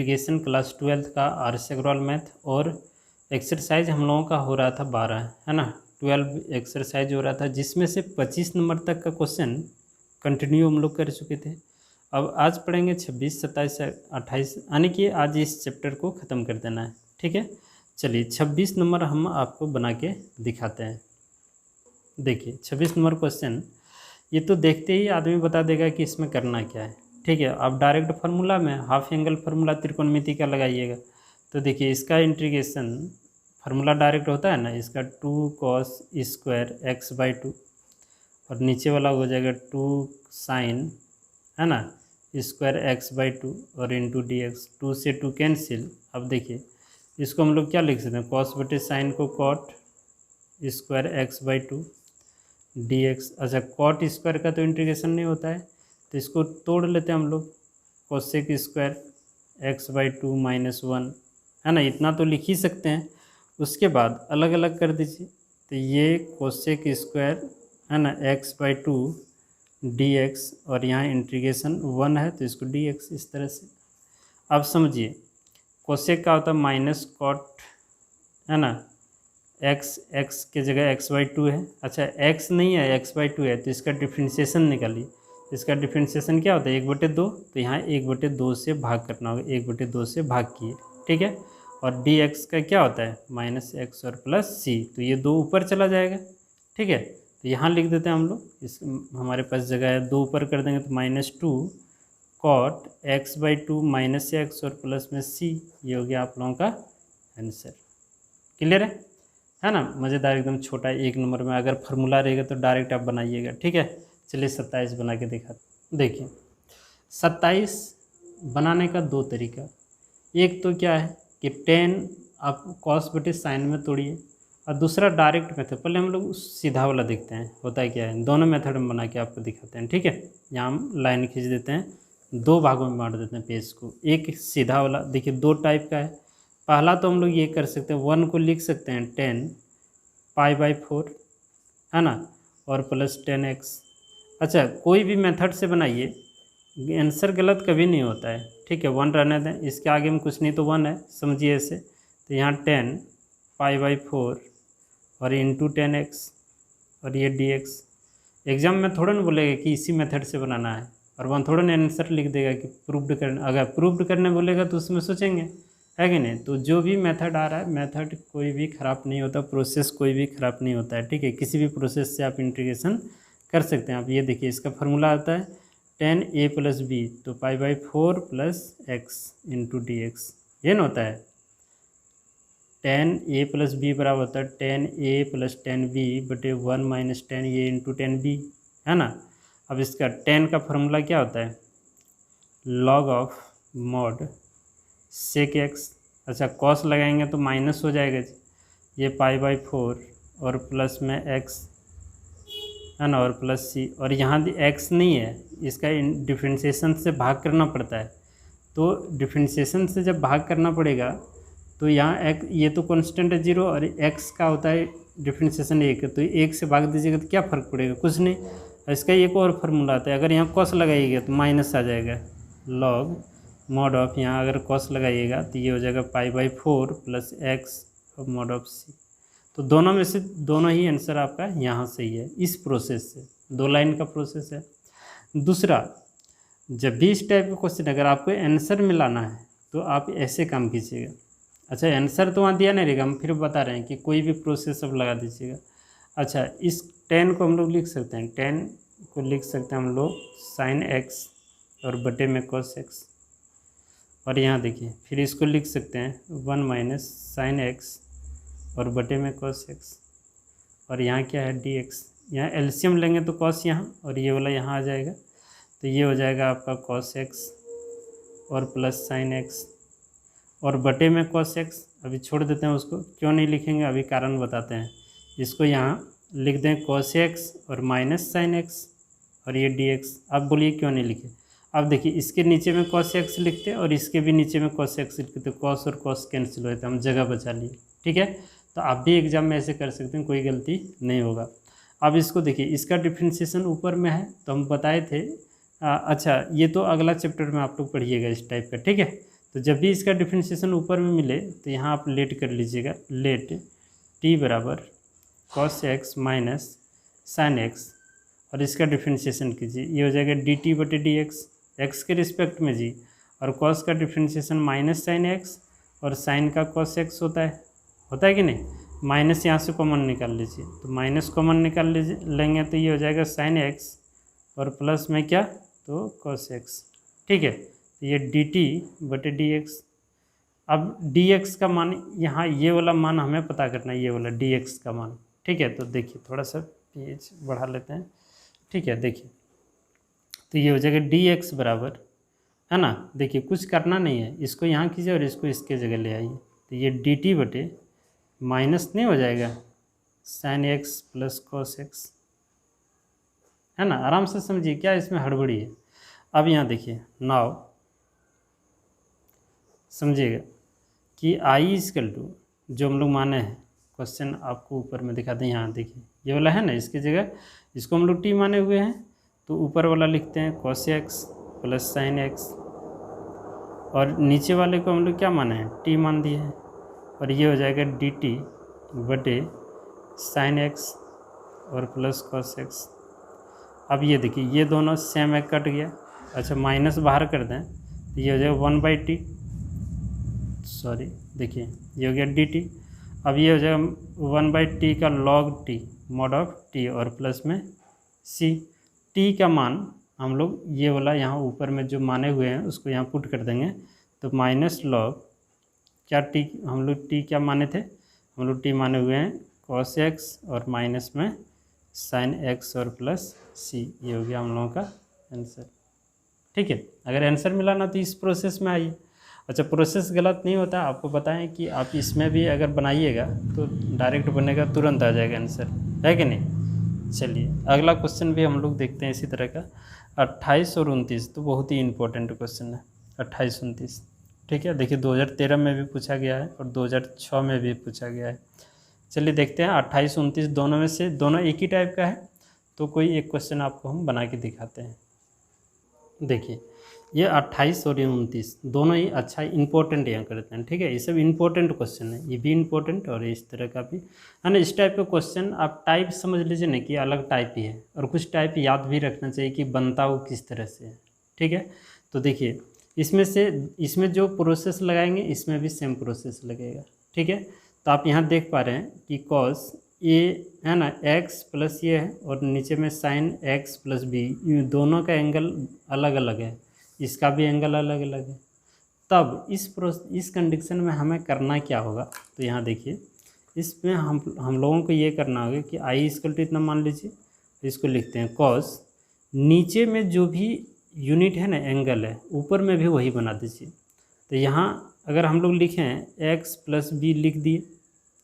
Integration class 12 का RS. Agarwal math और exercise हम लोगों का हो रहा था 12, है ना। 12 एक्सरसाइज हो रहा था जिसमें से 25 नंबर तक का क्वेश्चन कंटिन्यू हम लोग कर चुके थे। अब आज पढ़ेंगे 26, 27, 28, यानी कि आज इस चैप्टर को ख़त्म कर देना है, ठीक है। चलिए 26 नंबर हम आपको बना के दिखाते हैं। देखिए 26 नंबर क्वेश्चन, ये तो देखते ही आदमी बता देगा कि इसमें करना क्या है, ठीक है। आप डायरेक्ट फार्मूला में हाफ एंगल फार्मूला त्रिकोणमिति का लगाइएगा। तो देखिए इसका इंटीग्रेशन फार्मूला डायरेक्ट होता है ना, इसका 2 cos स्क्वायर x/2 और नीचे वाला हो जाएगा 2 sin, है ना, स्क्वायर x/2 और इंटू dx। 2 से 2 कैंसिल। अब देखिए इसको हम लोग क्या लिख सकते हैं, cos बटे साइन को cot स्क्वायर x/2 dx। अच्छा cot स्क्वायर का तो इंटीग्रेशन नहीं होता है, तो इसको तोड़ लेते हैं हम लोग, कोसेक स्क्वायर x/2 -1, है ना, इतना तो लिख ही सकते हैं। उसके बाद अलग अलग कर दीजिए, तो ये कोसेक स्क्वायर, है ना, x/2 dx और यहाँ इंटीग्रेशन 1 है तो इसको dx इस तरह से। अब समझिए कोसेक का होता है माइनस कॉट, है ना, x के जगह x/2 है। अच्छा x नहीं है, x/2 है, तो इसका डिफ्रेंशिएशन निकालिए। इसका डिफ्रेंशिएशन क्या होता है, 1/2, तो यहाँ 1/2 से भाग करना होगा, 1/2 से भाग किए, ठीक है। और dx का क्या होता है, -x और +c, तो ये 2 ऊपर चला जाएगा, ठीक है। तो यहाँ लिख देते हैं हम लोग, इस हमारे पास जगह है, 2 ऊपर कर देंगे तो -2 cot x/2 -x और प्लस में c, ये हो गया आप लोगों का आंसर। क्लियर है ना, मज़ेदार एकदम छोटा 1 नंबर में। अगर फार्मूला रहेगा तो डायरेक्ट आप बनाइएगा, ठीक है। चलिए 27 बना के दिखा। देखिए 27 बनाने का 2 तरीका। एक तो क्या है कि 10 आप कॉस बटे साइन में तोड़िए, और दूसरा डायरेक्ट मेथड। पहले हम लोग सीधा वाला देखते हैं होता है क्या है, दोनों मेथड में बना के आपको दिखाते हैं, ठीक है। यहाँ हम लाइन खींच देते हैं, 2 भागों में बांट देते हैं पेज को। एक सीधा वाला, देखिए 2 टाइप का है। पहला तो हम लोग ये कर सकते हैं, 1 को लिख सकते हैं 10 π/4, है ना, और प्लस 10x। अच्छा कोई भी मेथड से बनाइए, आंसर गलत कभी नहीं होता है, ठीक है। 1 रहने दें, इसके आगे में कुछ नहीं तो 1 है, समझिए ऐसे। तो यहाँ 10 π/4 और इंटू 10x और ये dx। एग्जाम में थोड़ा ना बोलेगा कि इसी मेथड से बनाना है, और 1 थोड़ा ना आंसर लिख देगा कि प्रूव्ड करना। अगर प्रूव्ड करने बोलेगा तो उसमें सोचेंगे, है कि नहीं। तो जो भी मेथड आ रहा है, मेथड कोई भी ख़राब नहीं होता, प्रोसेस कोई भी ख़राब नहीं होता है, ठीक है। किसी भी प्रोसेस से आप इंटीग्रेशन कर सकते हैं। आप ये देखिए इसका फार्मूला आता है 10a + b, तो π/4 + x इंटू dx, ये ना होता है। 10a + b बराबर होता है 10a + 10b बटे 1 - 10a इंटू 10b, है ना। अब इसका 10 का फार्मूला क्या होता है, log of mod sec x। अच्छा कॉस लगाएंगे तो माइनस हो जाएगा जी, ये π/4 और प्लस में x, है ना, और प्लस c, और यहाँ x नहीं है, इसका डिफ्रेंशिएशन से भाग करना पड़ता है। तो डिफ्रेंशिएशन से जब भाग करना पड़ेगा तो यहाँ x, ये तो कांस्टेंट है 0, और x का होता है डिफ्रेंशिएशन 1, तो 1 से भाग दीजिएगा तो क्या फ़र्क पड़ेगा, कुछ नहीं। इसका एक और फार्मूला आता है, अगर यहाँ कॉस लगाइएगा तो माइनस आ जाएगा, लॉग मॉड ऑफ, यहाँ अगर कॉस लगाइएगा तो ये हो जाएगा π/4 + x और मॉड ऑफ c। तो दोनों में से दोनों ही आंसर आपका यहाँ सही है, इस प्रोसेस से। 2 लाइन का प्रोसेस है। दूसरा, जब भी इस टाइप का क्वेश्चन अगर आपको आंसर मिलाना है तो आप ऐसे काम कीजिएगा। अच्छा आंसर तो वहाँ दिया नहीं रहेगा, हम फिर बता रहे हैं कि कोई भी प्रोसेस अब लगा दीजिएगा। अच्छा इस 10 को हम लोग लिख सकते हैं, 10 को लिख सकते हैं हम लोग sin x और बटे में cos x, और यहाँ देखिए फिर इसको लिख सकते हैं 1 - sin x और बटे में cos x, और यहाँ क्या है dx। यहाँ एलसीएम लेंगे तो cos यहाँ और ये वाला यहाँ आ जाएगा, तो ये हो जाएगा आपका cos x और प्लस sin x और बटे में cos x। अभी छोड़ देते हैं उसको, क्यों नहीं लिखेंगे अभी कारण बताते हैं। इसको यहाँ लिख दें cos x और माइनस sin x और ये dx। अब बोलिए क्यों नहीं लिखे। अब देखिए इसके नीचे में cos x लिखते और इसके भी नीचे में cos x लिखते, तो cos और cos कैंसिल होते, हम जगह बचा लिए, ठीक है। तो आप भी एग्जाम में ऐसे कर सकते हैं, कोई गलती नहीं होगा। अब इसको देखिए, इसका डिफ्रेंशिएशन ऊपर में है तो हम बताए थे। अच्छा ये तो अगला चैप्टर में आप लोग पढ़िएगा इस टाइप का, ठीक है। तो जब भी इसका डिफ्रेंशिएशन ऊपर में मिले तो यहाँ आप लेट कर लीजिएगा, लेट t बराबर cos x minus sine x, और इसका डिफ्रेंशिएशन कीजिए, ये हो जाएगा dt बटे डी एक्स के रिस्पेक्ट में जी, और cos का डिफ्रेंशिएशन माइनस साइन x और साइन का cos x होता है कि नहीं। माइनस यहाँ से कॉमन निकाल लीजिए, तो माइनस कॉमन निकाल लीजिए लेंगे तो ये हो जाएगा साइन x और प्लस में क्या, तो cos x, ठीक है। तो ये dt बटे dx। अब dx का मान यहाँ ये वाला मान हमें पता करना है, ये वाला dx का मान, ठीक है। तो देखिए थोड़ा सा पेज बढ़ा लेते हैं, ठीक है। देखिए तो ये हो जाएगा dx बराबर, है ना, देखिए कुछ करना नहीं है, इसको यहाँ कीजिए और इसको इसके जगह ले आइए, तो ये dt बटे माइनस नहीं हो जाएगा sine x plus cos x, है ना। आराम से समझिए, क्या इसमें हड़बड़ी है। अब यहाँ देखिए नाउ समझिएगा कि आई इजकल टू जो हम लोग माने हैं, क्वेश्चन आपको ऊपर में दिखाते हैं, यहाँ देखिए ये वाला है ना, इसकी जगह इसको हम लोग टी माने हुए हैं, तो ऊपर वाला लिखते हैं cos x plus sign x, और नीचे वाले को हम लोग क्या माने हैं, टी मान दिए हैं, और ये हो जाएगा dt बटे साइन x और प्लस cos x। अब ये देखिए ये दोनों सेम एक कट गया, अच्छा माइनस बाहर कर दें तो ये हो जाएगा 1/t, सॉरी देखिए ये हो गया dt। अब ये हो जाएगा 1/t का log t mod of t और प्लस में c, t का मान हम लोग ये वाला यहाँ ऊपर में जो माने हुए हैं उसको यहाँ पुट कर देंगे, तो माइनस लॉग क्या t, हम लोग t क्या माने थे, हम लोग t माने हुए हैं cos x और माइनस में साइन x और प्लस c, ये हो गया हम लोगों का आंसर, ठीक है। अगर आंसर मिला ना तो इस प्रोसेस में आइए। अच्छा प्रोसेस गलत नहीं होता, आपको बताएं कि आप इसमें भी अगर बनाइएगा तो डायरेक्ट बनेगा, तुरंत आ जाएगा आंसर, है कि नहीं। चलिए अगला क्वेश्चन भी हम लोग देखते हैं इसी तरह का, 28 और 29, तो बहुत ही इंपॉर्टेंट क्वेश्चन है 28 29, ठीक है। देखिए 2013 में भी पूछा गया है और 2006 में भी पूछा गया है। चलिए देखते हैं 28 29 दोनों में से, दोनों एक ही टाइप का है, तो कोई एक क्वेश्चन आपको हम बना के दिखाते हैं। देखिए ये 28 और ये 29 दोनों ही अच्छा इंपॉर्टेंट यहाँ करते हैं, ठीक है। ये सब इंपॉर्टेंट क्वेश्चन है, ये भी इंपॉर्टेंट और इस तरह का भी, है ना। इस टाइप का क्वेश्चन आप टाइप समझ लीजिए ना कि अलग टाइप ही है, और कुछ टाइप याद भी रखना चाहिए कि बनता वो किस तरह से है, ठीक है। तो देखिए इसमें जो प्रोसेस लगाएंगे इसमें भी सेम प्रोसेस लगेगा, ठीक है। तो आप यहाँ देख पा रहे हैं कि कॉस ये है ना x प्लस ये है, और नीचे में साइन x प्लस बी, दोनों का एंगल अलग अलग है, इसका भी एंगल अलग अलग है। तब इस कंडीशन में हमें करना क्या होगा, तो यहाँ देखिए इसमें हम लोगों को ये करना होगा कि आई इक्वल टू इतना मान लीजिए, इसको लिखते हैं कॉस, नीचे में जो भी यूनिट है ना एंगल है ऊपर में भी वही बना दीजिए। तो यहाँ अगर हम लोग लिखें x प्लस बी लिख दिए,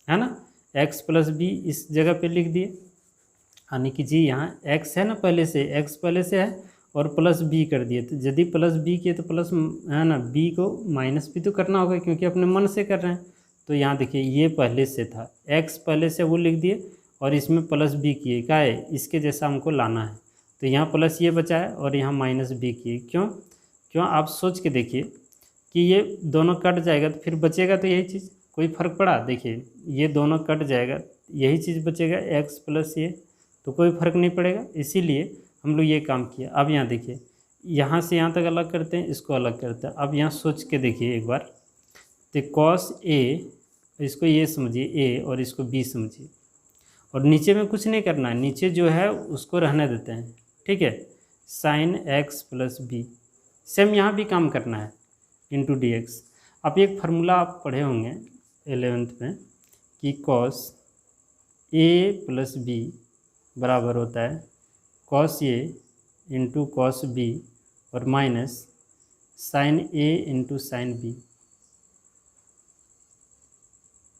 है ना, x प्लस बी इस जगह पे लिख दिए, यानी कि जी यहाँ x है ना, पहले से x पहले से है और प्लस b कर दिए, तो यदि प्लस b किए तो प्लस है ना b को माइनस भी तो करना होगा क्योंकि अपने मन से कर रहे हैं। तो यहाँ देखिए ये पहले से था, x पहले से वो लिख दिए और इसमें प्लस b किए, क्या है इसके जैसा हमको लाना है, तो यहाँ प्लस ये बचा है और यहाँ माइनस b किए। क्यों आप सोच के देखिए कि ये दोनों कट जाएगा तो फिर बचेगा तो यही चीज़, कोई फ़र्क पड़ा, देखिए ये दोनों कट जाएगा यही चीज़ बचेगा x प्लस ये, तो कोई फ़र्क नहीं पड़ेगा, इसीलिए हम लोग ये काम किया। अब यहाँ देखिए यहाँ से यहाँ तक अलग करते हैं, इसको अलग करते हैं। अब यहाँ सोच के देखिए एक बार, तो कॉस ए, इसको ये समझिए a और इसको b समझिए, और नीचे में कुछ नहीं करना है, नीचे जो है उसको रहने देते हैं, ठीक है। Sine x plus b, same यहाँ भी काम करना है इंटू डी एक्स। अब एक फार्मूला आप पढ़े होंगे 11th में कि कॉस ए प्लस बी बराबर होता है cos A into cos B और माइनस साइन ए इंटू साइन बी,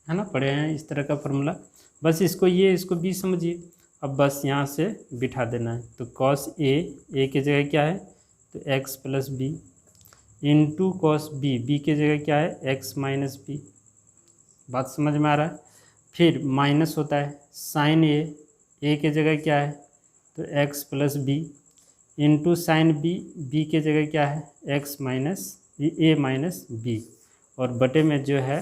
है ना, पढ़े हैं इस तरह का फार्मूला। बस इसको बी समझिए, अब बस यहाँ से बिठा देना है, तो कॉस ए की जगह क्या है, तो x plus b into cos b की जगह क्या है, x माइनस बी। बात समझ में आ रहा है। फिर माइनस होता है साइन ए की जगह क्या है, तो x plus b into sine b की जगह क्या है, x माइनस ये ए माइनस बी, और बटे में जो है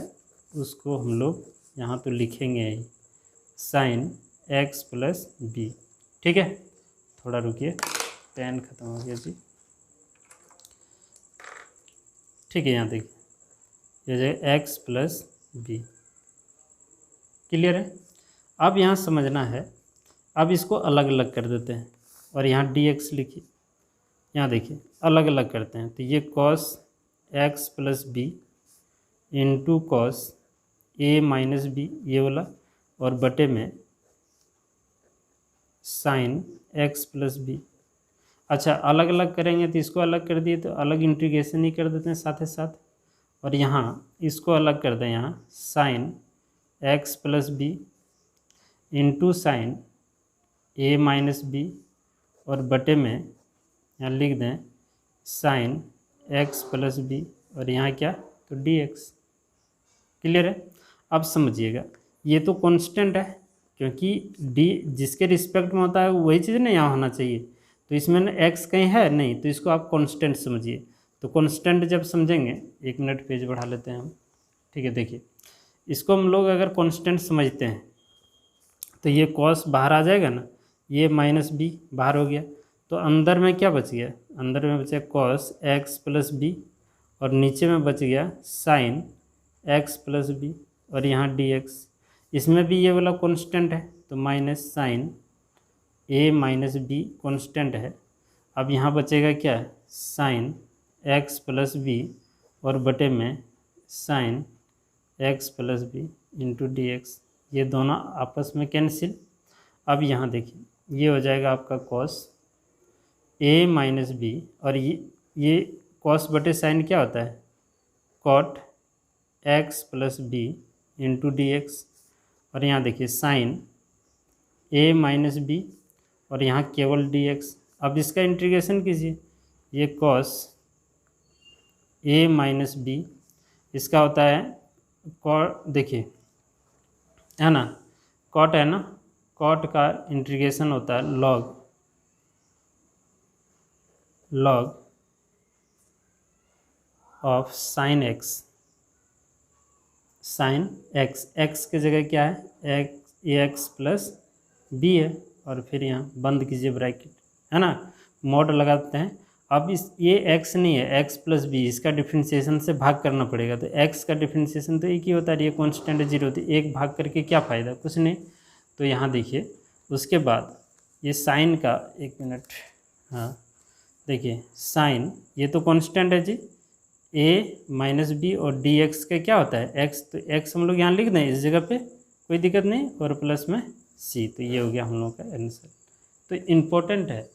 उसको हम लोग यहाँ तो लिखेंगे साइन एक्स प्लस बी। ठीक है, थोड़ा रुकिए, पेन ख़त्म हो गया जी। ठीक है, यहाँ देखिए ये जो एक्स प्लस बी, क्लियर है। अब यहाँ समझना है, अब इसको अलग अलग कर देते हैं और यहाँ डी एक्स लिखिए। यहाँ देखिए अलग अलग करते हैं, तो ये cos x plus b into cos a minus b ये वाला, और बटे में साइन एक्स प्लस बी। अच्छा, अलग अलग करेंगे तो इसको अलग कर दिए तो अलग इंटीग्रेशन ही कर देते हैं साथ ही साथ, और यहाँ इसको अलग कर दें, यहाँ sine x plus b into sine a minus b, और बटे में यहाँ लिख दें साइन एक्स प्लस बी, और यहाँ क्या तो डी एक्स। क्लियर है। अब समझिएगा, ये तो कांस्टेंट है, क्योंकि डी जिसके रिस्पेक्ट में होता है वही चीज़ ना यहाँ होना चाहिए, तो इसमें ना एक्स कहीं है नहीं, तो इसको आप कांस्टेंट समझिए। तो कांस्टेंट जब समझेंगे, 1 मिनट पेज बढ़ा लेते हैं हम। ठीक है, देखिए इसको हम लोग अगर कांस्टेंट समझते हैं तो ये कॉस बाहर आ जाएगा ना, ये माइनस बी बाहर हो गया, तो अंदर में क्या बच गया, अंदर में बचा कॉस एक्स प्लस बी, और नीचे में बच गया साइन एक्स प्लस बी, और यहाँ डी एक्स। इसमें भी ये वाला कांस्टेंट है, तो minus sine a minus b constant है। अब यहाँ बचेगा क्या, साइन एक्स प्लस बी, और बटे में sine x plus b into d x. ये दोनों आपस में कैंसिल। अब यहाँ देखिए ये हो जाएगा आपका कॉस ए माइनस बी, और ये कॉस बटे साइन क्या होता है, cot x plus b into d x, और यहाँ देखिए साइन ए माइनस बी, और यहाँ केवल डी एक्स। अब इसका इंटीग्रेशन कीजिए, ये कॉस ए माइनस बी, इसका होता है कॉट, देखिए है ना, कॉट है ना, कॉट का इंटीग्रेशन होता है log of sine x. Sine x, x की जगह क्या है, एक्स प्लस बी है, और फिर यहाँ बंद कीजिए ब्रैकेट, है ना, मॉड लगाते हैं। अब ये एक्स नहीं है, एक्स प्लस बी, इसका डिफ्रेंशिएशन से भाग करना पड़ेगा, तो एक्स का डिफ्रेंशिएशन तो एक ही होता है, ये कांस्टेंट 0 होती है, एक भाग करके क्या फ़ायदा, कुछ नहीं। तो यहाँ देखिए उसके बाद ये साइन का, 1 मिनट, हाँ देखिए साइन, ये तो कांस्टेंट है जी, ए माइनस बी, और डी एक्स का क्या होता है एक्स, तो एक्स हम लोग यहाँ लिख दें इस जगह पे, कोई दिक्कत नहीं, और प्लस में सी, तो ये हो गया हम लोग का आंसर। तो इम्पोर्टेंट है,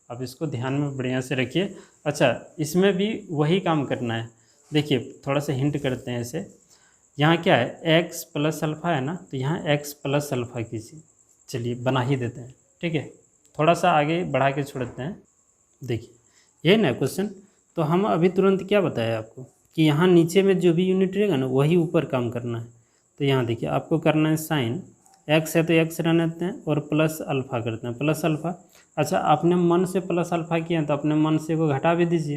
अब इसको ध्यान में बढ़िया से रखिए। अच्छा, इसमें भी वही काम करना है, देखिए थोड़ा सा हिंट करते हैं इसे। यहाँ क्या है, एक्स प्लस अल्फ़ा है ना, तो यहाँ एक्स प्लस अल्फ़ा कीजिए, चलिए बना ही देते हैं। ठीक है, थोड़ा सा आगे बढ़ा के छोड़ते हैं। देखिए यही ना क्वेश्चन, तो हम अभी तुरंत क्या बताया आपको कि यहाँ नीचे में जो भी यूनिट रहेगा ना वही ऊपर काम करना है। तो यहाँ देखिए आपको करना है साइन एक्स है तो एक्स रहने देते हैं, और प्लस अल्फ़ा करते हैं, प्लस अल्फ़ा। अच्छा, आपने मन से प्लस अल्फ़ा किया है तो अपने मन से वो घटा भी दीजिए,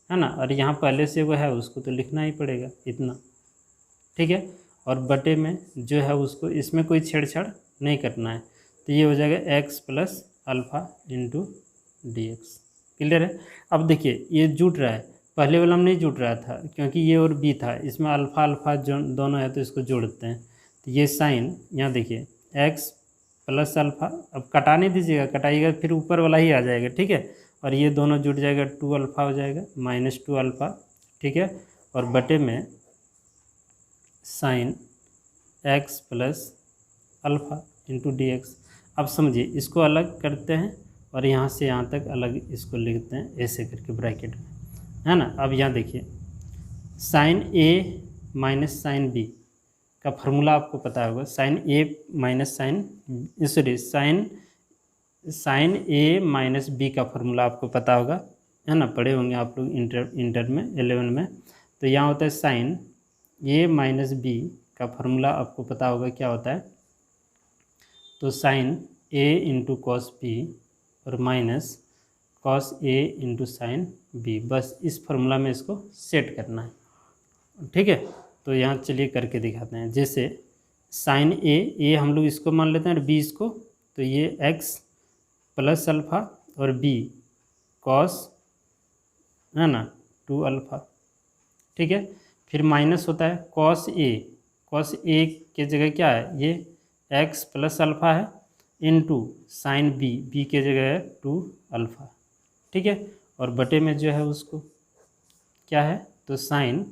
है ना, और यहाँ पहले से वो है उसको तो लिखना ही पड़ेगा इतना। ठीक है, और बटे में जो है उसको, इसमें कोई छेड़छाड़ नहीं करना है, तो ये हो जाएगा x plus alpha into d x. Clear है। अब देखिए ये जुट रहा है, पहले वाला में नहीं जुट रहा था क्योंकि ये और बी था, इसमें अल्फ़ा अल्फ़ा जो दोनों है तो इसको जोड़ते हैं, तो ये साइन यहाँ देखिए एक्स प्लस अल्फ़ा, अब कटा नहीं दीजिएगा, कटाइएगा फिर ऊपर वाला ही आ जाएगा। ठीक है, और ये दोनों जुट जाएगा, 2 अल्फ़ा हो जाएगा, माइनस 2 अल्फ़ा। ठीक है, और बटे में sine x plus alpha into d x. अब समझिए इसको अलग करते हैं और यहाँ से यहाँ तक अलग इसको लिखते हैं ऐसे करके ब्रैकेट में, है ना। अब यहाँ देखिए sign a minus sine B का फार्मूला आपको पता होगा, sign a minus sine a minus B का फार्मूला आपको पता होगा, है ना, पढ़े होंगे आप लोग इंटर में 11 में। तो यहाँ होता है साइन ए माइनस बी का फार्मूला आपको पता होगा क्या होता है, तो साइन ए इंटू कॉस बी और minus cos A into sine B, बस इस फॉर्मूला में इसको सेट करना है। ठीक है, तो यहाँ चलिए करके दिखाते हैं। जैसे साइन ए हम लोग इसको मान लेते हैं और बी इसको, तो ये एक्स प्लस अल्फ़ा और बी कॉस, है ना, 2 अल्फ़ा। ठीक है, फिर माइनस होता है कॉस ए के जगह क्या है, ये एक्स प्लस अल्फ़ा है इनटू साइन बी के जगह है 2 अल्फ़ा। ठीक है, और बटे में जो है उसको क्या है, तो sign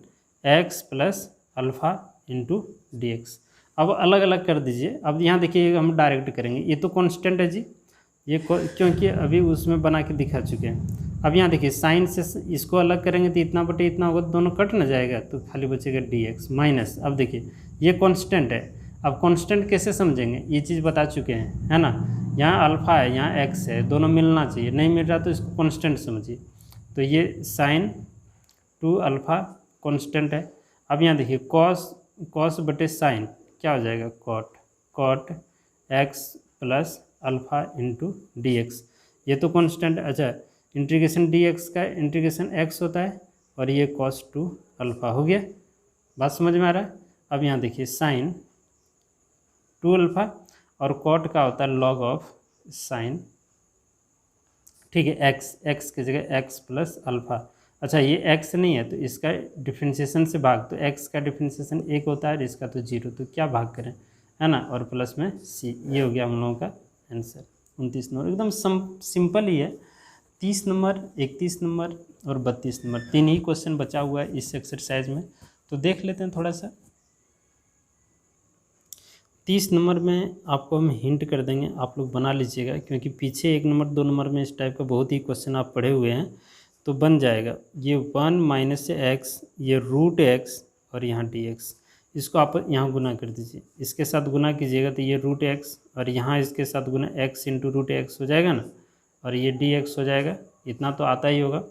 x plus alpha into d x. अब अलग अलग कर दीजिए। अब यहाँ देखिए हम डायरेक्ट करेंगे, ये तो कांस्टेंट है जी, ये क्योंकि अभी उसमें बना के दिखा चुके हैं। अब यहाँ देखिए साइन से इसको अलग करेंगे तो इतना बटे इतना होगा, दोनों कट ना जाएगा, तो खाली बचेगा डी एक्स माइनस। अब देखिए ये कांस्टेंट है, अब कांस्टेंट कैसे समझेंगे, ये चीज़ बता चुके हैं, है ना। यहाँ अल्फ़ा है, यहाँ एक्स है, दोनों मिलना चाहिए, नहीं मिल रहा तो इसको कांस्टेंट समझिए। तो ये साइन 2 अल्फ़ा कांस्टेंट है। अब यहाँ देखिए कॉस बटे साइन क्या हो जाएगा, cot x plus alpha into d x, ये तो कांस्टेंट। अच्छा, इंटीग्रेशन डी एक्स का इंटीग्रेशन एक्स होता है और ये कॉस 2 अल्फ़ा हो गया। बात समझ में आ रहा है। अब यहाँ देखिए साइन 2 अल्फ़ा और कॉट का होता है लॉग ऑफ साइन, ठीक है, एक्स की जगह एक्स प्लस अल्फ़ा। अच्छा, ये एक्स नहीं है तो इसका डिफ्रेंशिएशन से भाग, तो एक्स का डिफ्रेंशिएशन 1 होता है और इसका तो 0, तो क्या भाग करें, है ना, और प्लस में सी। ये हो गया हम लोगों का आंसर 29 नंबर। एकदम सिंपल ही है। 30 नंबर, 31 नंबर और 32 नंबर, 3 ही क्वेश्चन बचा हुआ है इस एक्सरसाइज में, तो देख लेते हैं थोड़ा सा। 30 नंबर में आपको हम हिंट कर देंगे, आप लोग बना लीजिएगा, क्योंकि पीछे 1 नंबर 2 नंबर में इस टाइप का बहुत ही क्वेश्चन आप पढ़े हुए हैं, तो बन जाएगा। ये 1 माइनस एक्स, ये रूट एक्स और यहाँ डी एक्स, इसको आप यहाँ गुना कर दीजिए, इसके साथ गुना कीजिएगा तो ये रूट एक्स, और यहाँ इसके साथ गुना एक्स इंटू रूट एक्स हो जाएगा ना, और ये डी एक्स हो जाएगा। इतना तो आता ही होगा।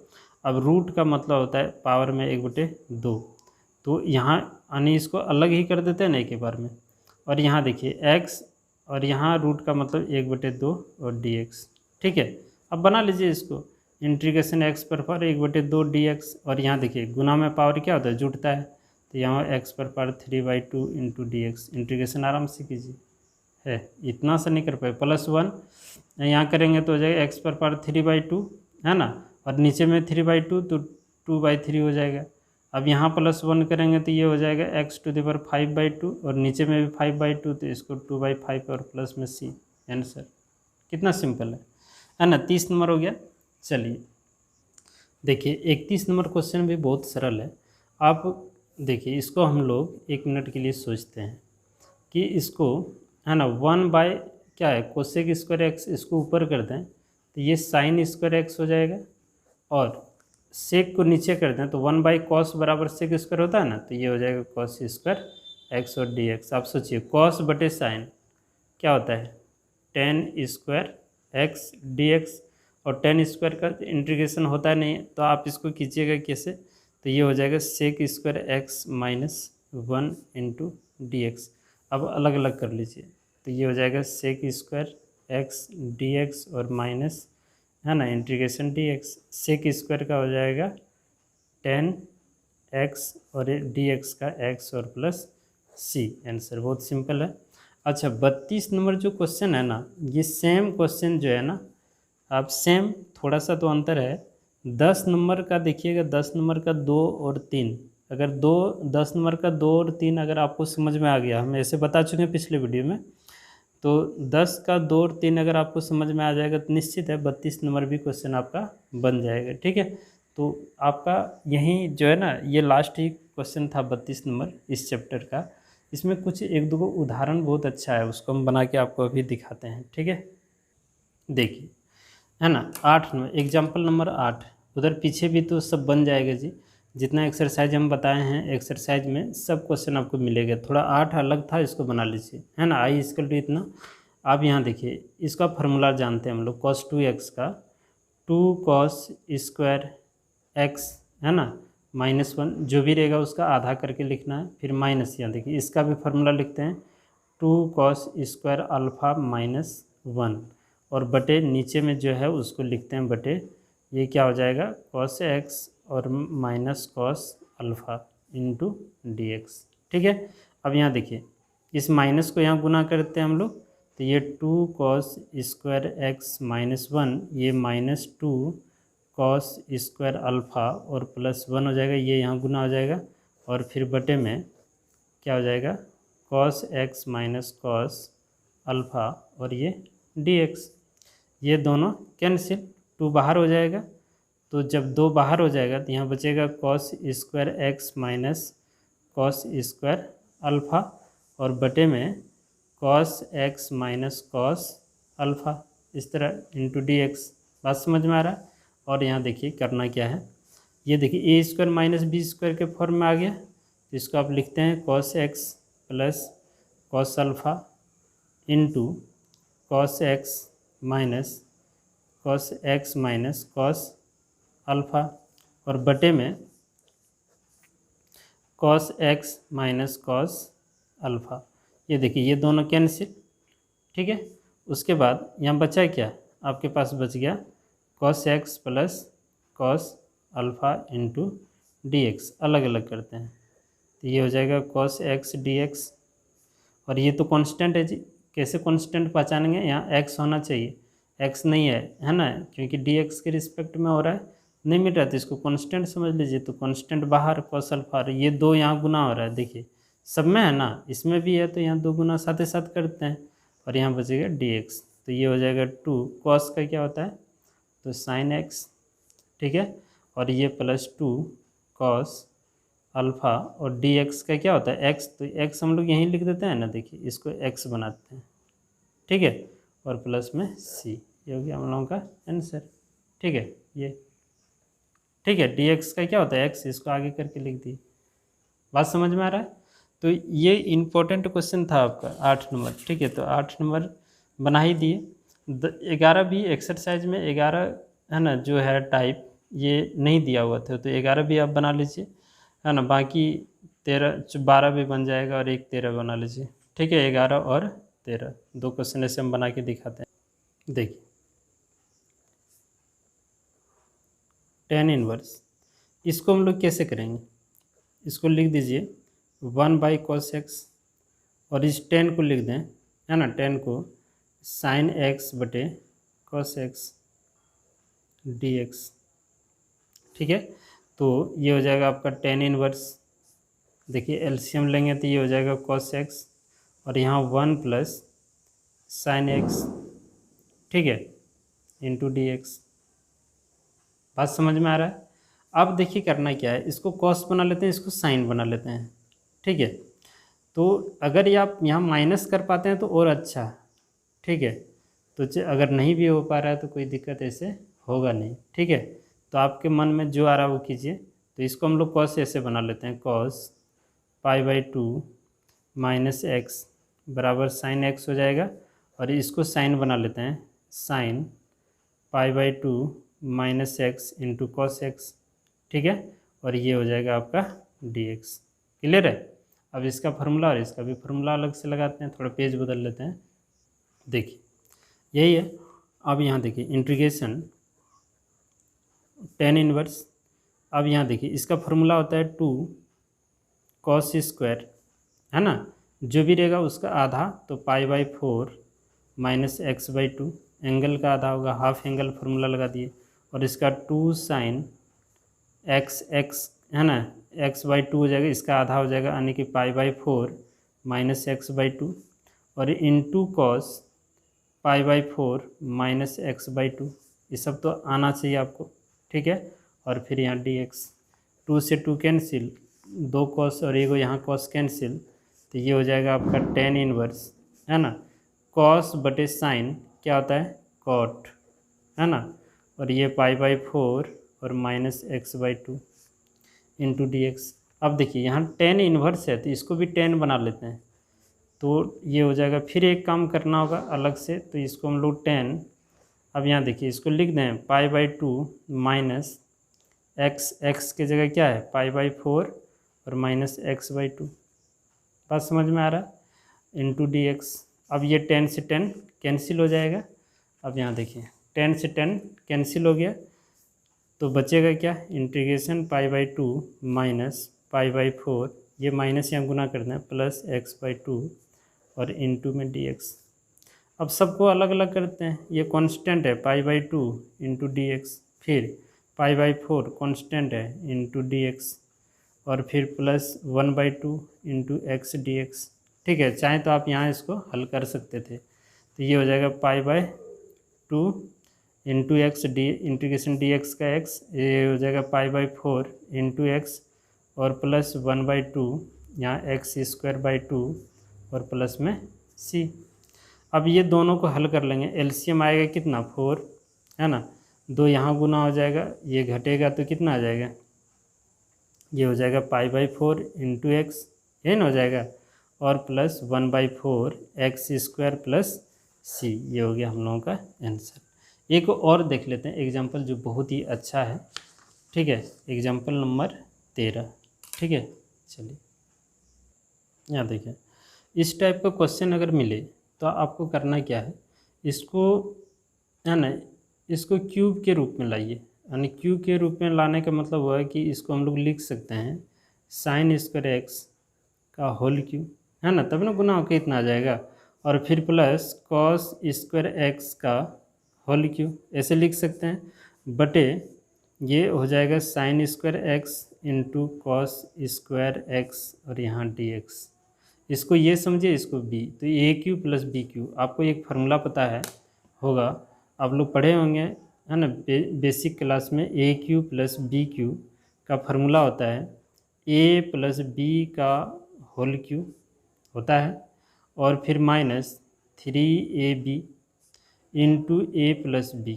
अब रूट का मतलब होता है पावर में 1/2, तो यहाँ यानी इसको अलग ही कर देते हैं ना एक ही बार में। और यहाँ देखिए एक्स और यहाँ रूट का मतलब 1/2 और डी एक्स। ठीक है, अब बना लीजिए इसको, इंटीग्रेशन एक्स पर पावर 1/2 डी एक्स, और यहाँ देखिए गुना में पावर क्या होता है, जुटता है, तो यहाँ एक्स पर power 3/2 into d x. Integration आराम से कीजिए, है इतना सा नहीं कर पाए, +1 यहाँ करेंगे तो हो जाएगा एक्स पर पावर 3/2, है ना, और नीचे में 3/2 तो 2/3 हो जाएगा। अब यहाँ +1 करेंगे तो ये हो जाएगा x⁵ 5/2, और नीचे में भी 5/2, तो इसको 2/5 और प्लस में c। आंसर कितना सिंपल है ना। 30 नंबर हो गया। चलिए देखिए 31 नंबर क्वेश्चन भी बहुत सरल है। आप देखिए इसको हम लोग 1 मिनट के लिए सोचते हैं कि इसको, है ना, 1 बाय क्या है, कोसेक स्क्वायर एक्स, इसको ऊपर कर दें तो ये साइन स्क्वायर एक्स हो जाएगा, और सेक को नीचे कर दें तो 1 बाई कॉस बराबर सेक स्क्वायर होता है ना, तो ये हो जाएगा कॉस स्क्वायर एक्स और डी एक्स। आप सोचिए कॉस बटे साइन क्या होता है, ten square x d x, और टेन स्क्वायर का इंटीग्रेशन होता नहीं है, तो आप इसको कीजिएगा कैसे, तो ये हो जाएगा sec square x minus 1 into d x. अब अलग अलग कर लीजिए, तो ये हो जाएगा sec square x d x और माइनस, है ना, integration d x. Sec square का हो जाएगा 10x और डी एक्स का x और प्लस c। आंसर बहुत सिंपल है। अच्छा 32 नंबर जो क्वेश्चन है ना, ये सेम क्वेश्चन जो है ना, आप सेम थोड़ा सा तो अंतर है। 10 नंबर का देखिएगा, 10 नंबर का 2 और 3, अगर 10 नंबर का 2 और 3 अगर आपको समझ में आ गया, हम ऐसे बता चुके हैं पिछले वीडियो में, तो 10 का 2 और 3 अगर आपको समझ में आ जाएगा तो निश्चित है 32 नंबर भी क्वेश्चन आपका बन जाएगा। ठीक है, तो आपका यही जो है ना, ये लास्ट ही क्वेश्चन था 32 नंबर इस चैप्टर का। इसमें कुछ 1-2 उदाहरण बहुत अच्छा है, उसको हम बना के आपको अभी दिखाते हैं। ठीक है, देखिए, है ना, 8 नंबर एग्जाम्पल नंबर 8, उधर पीछे भी तो सब बन जाएगा जी। जितना एक्सरसाइज हम बताए हैं एक्सरसाइज में सब क्वेश्चन आपको मिलेगा। थोड़ा 8 अलग था, इसको बना लीजिए, है ना, i = इतना। आप यहाँ देखिए इसका फार्मूला जानते हैं हम लोग, cos 2x का 2 cos स्क्वायर x, है ना, -1 जो भी रहेगा उसका आधा करके लिखना है, फिर माइनस, यहाँ देखिए इसका भी फार्मूला लिखते हैं 2 cos स्क्वायर अल्फ़ा -1, और बटे नीचे में जो है उसको लिखते हैं बटे ये क्या हो जाएगा कॉस एक्स और minus cos alpha into d x. ठीक है, अब यहाँ देखिए इस माइनस को यहाँ गुना करते हैं हम लोग, तो ये 2 कॉस स्क्वायर एक्स माइनस 1, ये माइनस 2 कॉस स्क्वायर अल्फ़ा और प्लस 1 हो जाएगा, ये यहाँ गुना हो जाएगा और फिर बटे में क्या हो जाएगा cos x minus cos alpha और ये डी एक्स। ये दोनों कैंसिल, 2 बाहर हो जाएगा, तो जब 2 बाहर हो जाएगा तो यहाँ बचेगा cos square x minus cos square alpha और बटे में cos x minus cos alpha, इस तरह इंटू डी एक्स। बात समझ में आ रहा है। और यहाँ देखिए करना क्या है, ये देखिए ए स्क्वायर माइनस बी स्क्वायर के फॉर्म में आ गया, तो इसको आप लिखते हैं cos x plus cos alpha into cos x minus cos alpha और बटे में cos x minus cos alpha. ये देखिए ये दोनों कैंसिल। ठीक है, उसके बाद यहाँ बचा क्या, आपके पास बच गया cos x plus cos alpha into d x. अलग अलग करते हैं तो ये हो जाएगा कॉस एक्स डी एक्स, और ये तो कांस्टेंट है जी, कैसे कांस्टेंट पहचानेंगे, यहाँ एक्स होना चाहिए, एक्स नहीं है ना, क्योंकि डी एक्स के रिस्पेक्ट में हो रहा है, नहीं मिल रहा है तो इसको कांस्टेंट समझ लीजिए, तो कांस्टेंट बाहर कॉस अल्फ़ा, ये 2 यहाँ गुना हो रहा है, देखिए सब में है ना, इसमें भी है तो यहाँ 2 गुना साथ ही साथ करते हैं और यहाँ बचेगा डी एक्स, तो ये हो जाएगा 2 कॉस का क्या होता है तो साइन एक्स। ठीक है, और ये प्लस 2 कॉस अल्फ़ा और डी एक्स का क्या होता है एक्स, तो एक्स हम लोग यहीं लिख देते हैं ना, देखिए इसको एक्स बनाते हैं। ठीक है, और प्लस में सी, ये हो गया हम लोगों का आंसर। ठीक है, ये ठीक है, डी एक्स का क्या होता है एक्स, इसको आगे करके लिख दी। बात समझ में आ रहा है। तो ये इम्पोर्टेंट क्वेश्चन था आपका 8 नंबर। ठीक है, तो 8 नंबर बना ही दिए। 11 भी एक्सरसाइज में 11 है ना जो है टाइप, ये नहीं दिया हुआ था, तो 11 भी आप बना लीजिए है ना, बाकी 12 भी बन जाएगा और एक 13 बना लीजिए। ठीक है, 11 और 13 2 क्वेश्चन ऐसे हम बना के दिखाते हैं। देखिए tan इनवर्स, इसको हम लोग कैसे करेंगे, इसको लिख दीजिए 1/cos x और इस tan को लिख दें है ना, tan को sin x बटे cos x dx। ठीक है, तो ये हो जाएगा आपका tan इनवर्स, देखिए एलसीएम लेंगे तो ये हो जाएगा cos x और यहाँ 1 प्लस साइन एक्स, ठीक है, इंटू डी एक्स। बात समझ में आ रहा है। अब देखिए करना क्या है, इसको cos बना लेते हैं, इसको साइन बना लेते हैं। ठीक है, तो अगर ये आप यहाँ माइनस कर पाते हैं तो और अच्छा। ठीक है, तो अगर नहीं भी हो पा रहा है तो कोई दिक्कत ऐसे होगा नहीं। ठीक है, तो आपके मन में जो आ रहा है वो कीजिए। तो इसको हम लोग cos ऐसे बना लेते हैं, cos π/2 माइनस एक्स बराबर साइन एक्स हो जाएगा, और इसको साइन बना लेते हैं, sine π/2 minus x into cos x. ठीक है, और ये हो जाएगा आपका डी एक्स। क्लियर है। अब इसका फार्मूला और इसका भी फार्मूला अलग से लगाते हैं, थोड़ा पेज बदल लेते हैं। देखिए यही है। अब यहाँ देखिए इंटीग्रेशन tan इनवर्स, अब यहाँ देखिए इसका फार्मूला होता है 2 cos स्क्वायर है ना, जो भी रहेगा उसका आधा, तो π/4 माइनस x/2, एंगल का आधा होगा, हाफ एंगल फार्मूला लगा दिए, और इसका 2 साइन x है ना, x/2 हो जाएगा, इसका आधा हो जाएगा, यानी कि π/4 माइनस x/2 और इंटू कॉस π/4 माइनस x/2। ये सब तो आना चाहिए आपको। ठीक है, और फिर यहाँ डी एक्स, 2 से 2 कैंसिल, 2 कॉस और एगो यहाँ कॉस कैंसिल, तो ये हो जाएगा आपका tan इनवर्स है ना, कॉस बटे साइन क्या होता है कॉट है ना, और ये π/4 और minus x/2 into d x. अब देखिए यहाँ tan इनवर्स है तो इसको भी tan बना लेते हैं, तो ये हो जाएगा। फिर एक काम करना होगा अलग से, तो इसको हम लोग tan, अब यहाँ देखिए इसको लिख दें π/2 माइनस x की जगह क्या है π/4 और माइनस x/2। बात समझ में आ रहा है, इंटू डी एक्स। अब ये 10 से 10 कैंसिल हो जाएगा। अब यहाँ देखिए 10 से 10 कैंसिल हो गया, तो बचेगा क्या, integration pi by 2 minus pi by 4, ये माइनस यहाँ गुना करना है, प्लस एक्स बाई 2 और इनटू में डी एक्स। अब सबको अलग अलग करते हैं, ये कांस्टेंट है pi by 2 into d x, फिर पाई बाई 4 कांस्टेंट है इंटू डी एक्स, और फिर plus 1/2 into x d x. ठीक है, चाहे तो आप यहाँ इसको हल कर सकते थे, तो ये हो जाएगा pi by 2 into x D integration d x का एक्स, ये हो जाएगा पाई बाई 4 इंटू एक्स और प्लस 1/2 यहाँ एक्स स्क्वायर बाई 2 और प्लस में सी। अब ये दोनों को हल कर लेंगे, एलसीएम आएगा कितना 4, है ना, 2 यहाँ गुना हो जाएगा, ये घटेगा तो कितना आ जाएगा, ये हो जाएगा पाई बाई 4 इंटू एक्स, ये ना हो जाएगा, और प्लस 1/4 एक्स स्क्वायर प्लस सी। ये हो गया हम लोगों का आंसर। एक और देख लेते हैं एग्जाम्पल जो बहुत ही अच्छा है। ठीक है, एग्जाम्पल नंबर 13। ठीक है, चलिए यहाँ देखिए, इस टाइप का क्वेश्चन अगर मिले तो आपको करना क्या है, इसको है ना, इसको क्यूब के रूप में लाइए। यानी क्यूब के रूप में लाने का मतलब हुआ है कि इसको हम लोग लिख सकते हैं साइन स्क्वायर एक्स का होल क्यूब, है ना, तब ना गुना होकर इतना आ जाएगा, और फिर प्लस कॉस स्क्वायर एक्स का होल क्यूब, ऐसे लिख सकते हैं, बटे ये हो जाएगा sine square x into cos square x और यहाँ डी एक्स। इसको ये समझिए, इसको बी, तो ए क्यू प्लस बी क्यू। आपको एक फार्मूला पता है होगा, आप लोग पढ़े होंगे, है ना, बेसिक क्लास में, ए क्यू प्लस बी क्यू का फार्मूला होता है ए प्लस बी का होल क्यूब होता है, और फिर माइनस 3ab इंटू ए प्लस बी।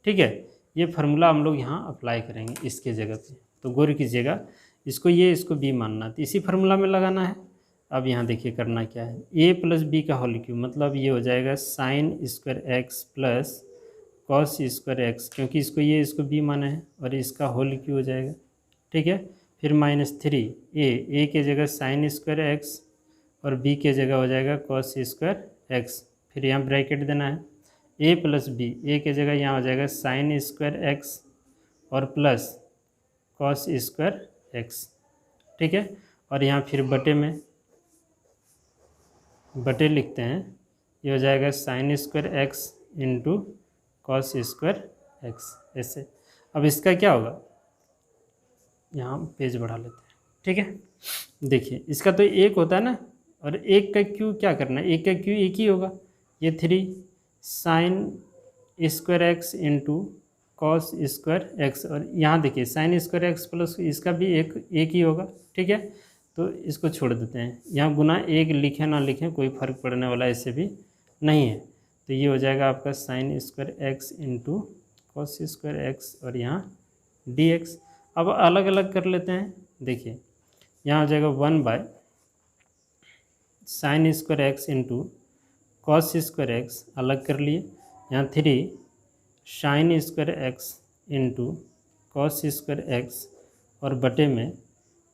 ठीक है, ये फार्मूला हम लोग यहाँ अप्लाई करेंगे इसके जगह पे, तो गौर कीजिएगा, इसको ये इसको बी मानना, तो इसी फार्मूला में लगाना है। अब यहाँ देखिए करना क्या है, ए प्लस बी का होल क्यूब, मतलब ये हो जाएगा sine square x plus cos square x, क्योंकि इसको ये इसको बी माना है, और इसका होल क्यूब हो जाएगा। ठीक है, फिर -3 ए के जगह साइन स्क्वायर एक्स और बी के जगह हो जाएगा कॉस स्क्वायर एक्स, फिर यहाँ ब्रैकेट देना है, ए प्लस बी, ए के जगह यहाँ हो जाएगा साइन स्क्वायर एक्स और प्लस कॉस स्क्वायर एक्स। ठीक है, और यहाँ फिर बटे में बटे लिखते हैं, ये हो जाएगा sine square x into cos square x, ऐसे। अब इसका क्या होगा, यहाँ पेज बढ़ा लेते हैं। ठीक है, देखिए इसका तो एक होता है ना, और एक का क्यू क्या करना है, एक का क्यू एक ही होगा, ये 3 sine square x into cos square x, और यहाँ देखिए साइन स्क्वायर एक्स प्लस इसका भी एक ही होगा। ठीक है, तो इसको छोड़ देते हैं, यहाँ गुना एक लिखें ना लिखें कोई फर्क पड़ने वाला ऐसे भी नहीं है, तो ये हो जाएगा आपका sine square x into cos square x और यहाँ डी एक्स। अब अलग अलग कर लेते हैं, देखिए यहाँ हो जाएगा 1 by sine square x into cos square x, अलग कर लिए, यहाँ 3 sine square x into cos square x और बटे में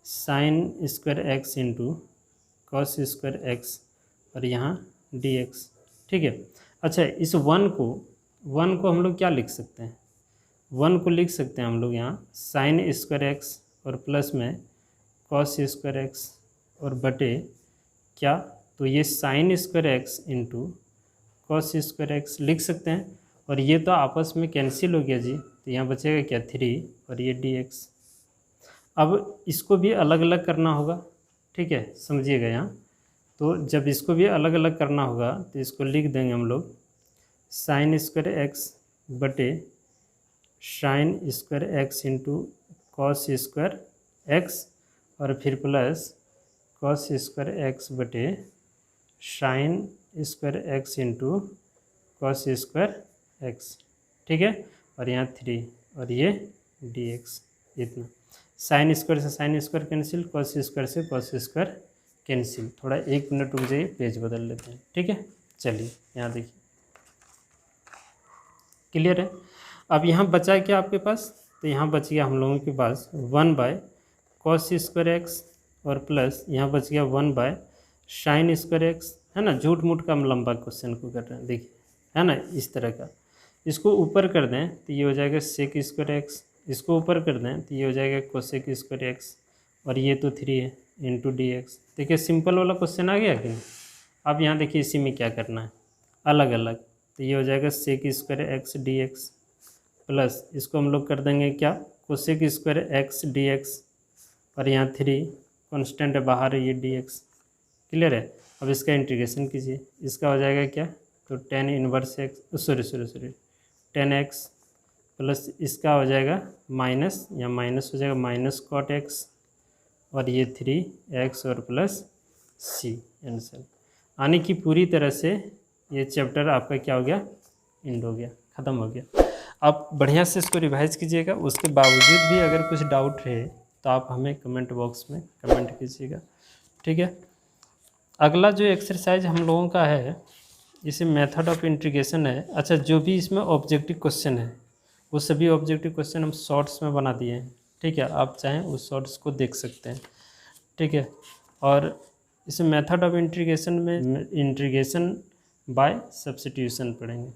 sine square x into cos square x और यहाँ डी एक्स। ठीक है, अच्छा इस 1 को हम लोग क्या लिख सकते हैं, 1 को लिख सकते हैं हम लोग यहाँ साइन स्क्वायर एक्स और प्लस में कॉस स्क्वायर एक्स और बटे क्या, तो ये sine square x into cos square x लिख सकते हैं, और ये तो आपस में कैंसिल हो गया जी, तो यहाँ बचेगा क्या 3 और ये डी एक्स। अब इसको भी अलग अलग करना होगा। ठीक है, समझिएगा यहाँ, तो जब इसको भी अलग अलग करना होगा तो इसको लिख देंगे हम लोग साइन स्क्वायर एक्स बटे sine square x into cos square x और फिर प्लस कॉस स्क्वायर एक्स बटे sine square x into cos square x. ठीक है, और यहाँ 3 और ये डी एक्स, इतना। साइन स्क्वायर से sine square cancel, cos square से कॉस स्क्वायर कैंसिल। थोड़ा 1 मिनट रुक जाइए, पेज बदल लेते हैं। ठीक है, चलिए यहाँ देखिए, क्लियर है। अब यहाँ बचा क्या आपके पास, तो यहाँ बच गया हम लोगों के पास 1 बाय कॉस स्क्वायर एक्स और प्लस यहाँ बच गया 1 बाय साइन स्क्वायर एक्स, है ना, झूठ मूठ का हम लंबा क्वेश्चन को कर रहे हैं, देखिए, है ना, इस तरह का। इसको ऊपर कर दें तो ये हो जाएगा सेक स्क्वायर एक्स, इसको ऊपर कर दें तो ये हो जाएगा कोसेक स्क्वायर एक्स, और ये तो 3 है इंटू डी एक्स। देखिए सिंपल वाला क्वेश्चन आ गया कि नहीं। अब यहाँ देखिए इसी में क्या करना है, अलग अलग, तो ये हो जाएगा sec square x d x plus इसको हम लोग कर देंगे क्या, cosec square x d x, और यहाँ 3 कॉन्स्टेंट है बाहर है ये डी एक्स। क्लियर है। अब इसका इंटीग्रेशन कीजिए, इसका हो जाएगा क्या, तो tan inverse x sorry 10x plus इसका हो जाएगा माइनस, या माइनस हो जाएगा माइनस कॉट एक्स, और ये 3x और प्लस सी आंसर। आने की पूरी तरह से ये चैप्टर आपका क्या हो गया, एंड हो गया, ख़त्म हो गया। आप बढ़िया से इसको रिवाइज कीजिएगा, उसके बावजूद भी अगर कुछ डाउट रहे तो आप हमें कमेंट बॉक्स में कमेंट कीजिएगा, ठीक है। अगला जो एक्सरसाइज हम लोगों का है, इसे मेथड ऑफ इंटीग्रेशन है। अच्छा, जो भी इसमें ऑब्जेक्टिव क्वेश्चन है वो सभी ऑब्जेक्टिव क्वेश्चन हम शॉर्ट्स में बना दिए हैं, ठीक है। आप चाहें उस शॉर्ट्स को देख सकते हैं, ठीक है। और इस मेथड ऑफ इंटीग्रेशन में इंटीग्रेशन बाय सब्स्टिट्यूशन पढ़ेंगे।